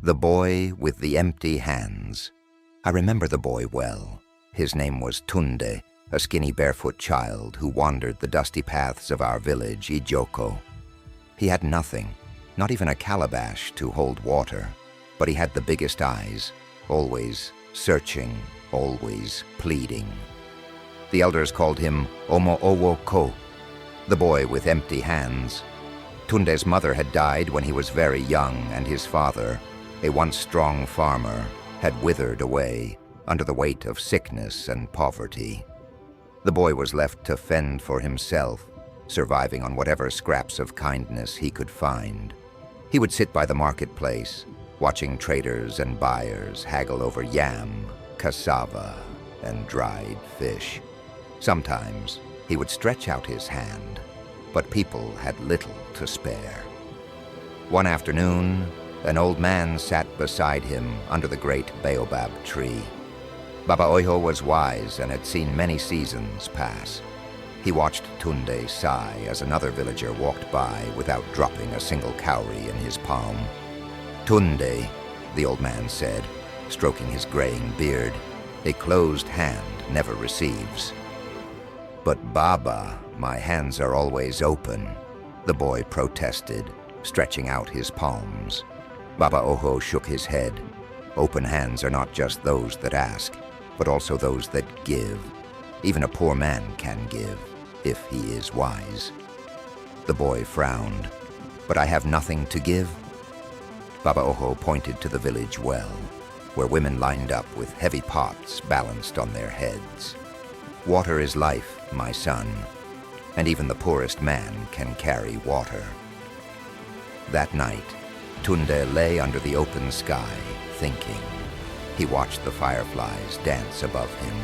The Boy with the Empty Hands. I remember the boy well. His name was Tunde, a skinny barefoot child who wandered the dusty paths of our village, Ijoko. He had nothing, not even a calabash to hold water, but he had the biggest eyes, always searching, always pleading. The elders called him Omo-Owo-Ko, the boy with empty hands. Tunde's mother had died when he was very young, and his father, a once strong farmer, had withered away under the weight of sickness and poverty. The boy was left to fend for himself, surviving on whatever scraps of kindness he could find. He would sit by the marketplace, watching traders and buyers haggle over yam, cassava, and dried fish. Sometimes he would stretch out his hand, but people had little to spare. One afternoon, an old man sat beside him under the great baobab tree. Baba Oiho was wise and had seen many seasons pass. He watched Tunde sigh as another villager walked by without dropping a single cowrie in his palm. "Tunde," the old man said, stroking his graying beard, "a closed hand never receives." "But Baba, my hands are always open," the boy protested, stretching out his palms. Baba Oho shook his head. "Open hands are not just those that ask, but also those that give. Even a poor man can give, if he is wise." The boy frowned. "But I have nothing to give?" Baba Oho pointed to the village well, where women lined up with heavy pots balanced on their heads. "Water is life, my son, and even the poorest man can carry water." That night, Tunde lay under the open sky, thinking. He watched the fireflies dance above him,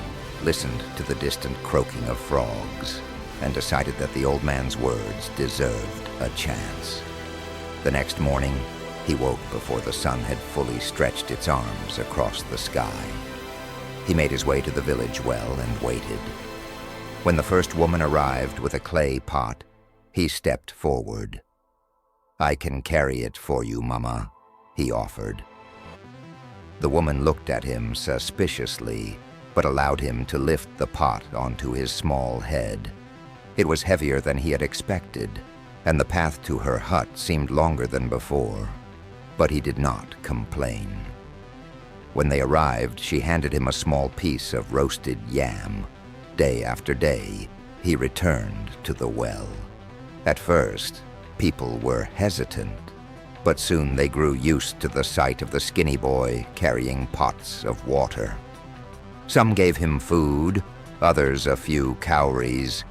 listened to the distant croaking of frogs, and decided that the old man's words deserved a chance. The next morning, he woke before the sun had fully stretched its arms across the sky. He made his way to the village well and waited. When the first woman arrived with a clay pot, he stepped forward. "I can carry it for you, Mama," he offered. The woman looked at him suspiciously, but allowed him to lift the pot onto his small head. It was heavier than he had expected, and the path to her hut seemed longer than before, but he did not complain. When they arrived, she handed him a small piece of roasted yam. Day after day, he returned to the well. At first, people were hesitant, but soon they grew used to the sight of the skinny boy carrying pots of water. Some gave him food, others a few cowries.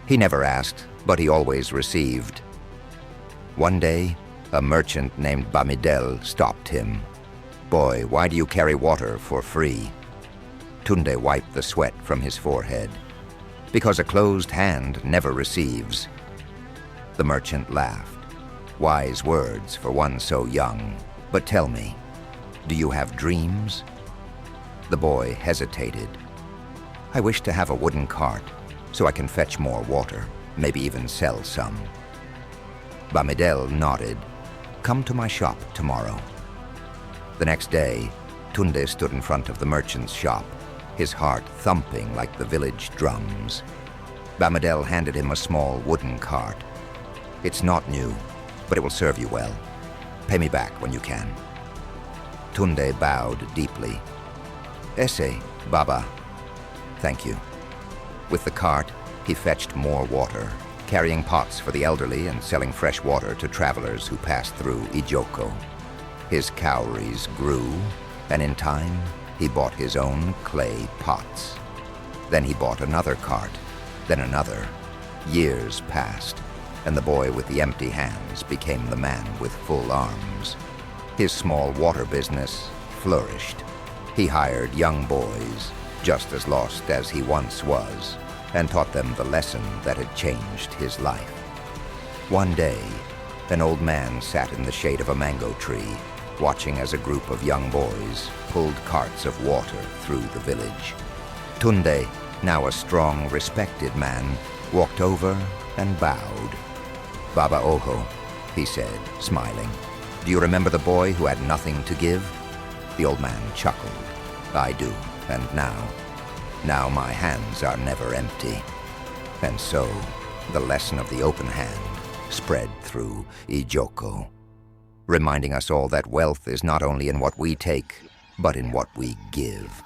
He never asked, but he always received. One day, a merchant named Bamidel stopped him. "Boy, why do you carry water for free?" Tunde wiped the sweat from his forehead. "Because a closed hand never receives." The merchant laughed. "Wise words for one so young. But tell me, do you have dreams?" The boy hesitated. "I wish to have a wooden cart, so I can fetch more water, maybe even sell some." Bamidel nodded. "Come to my shop tomorrow." The next day, Tunde stood in front of the merchant's shop, his heart thumping like the village drums. Bamidel handed him a small wooden cart. "It's not new, but it will serve you well. Pay me back when you can." Tunde bowed deeply. "Esse, Baba." "Thank you." With the cart, he fetched more water, carrying pots for the elderly and selling fresh water to travelers who passed through Ijoko. His cowries grew, and in time, he bought his own clay pots. Then he bought another cart, then another. Years passed, and the boy with the empty hands became the man with full arms. His small water business flourished. He hired young boys, just as lost as he once was, and taught them the lesson that had changed his life. One day, an old man sat in the shade of a mango tree, watching as a group of young boys pulled carts of water through the village. Tunde, now a strong, respected man, walked over and bowed. "Baba Oho," he said, smiling. Do you remember the boy who had nothing to give? The old man chuckled. I do, and now my hands are never empty. And so, the lesson of the open hand spread through Ijoko, reminding us all that wealth is not only in what we take, but in what we give.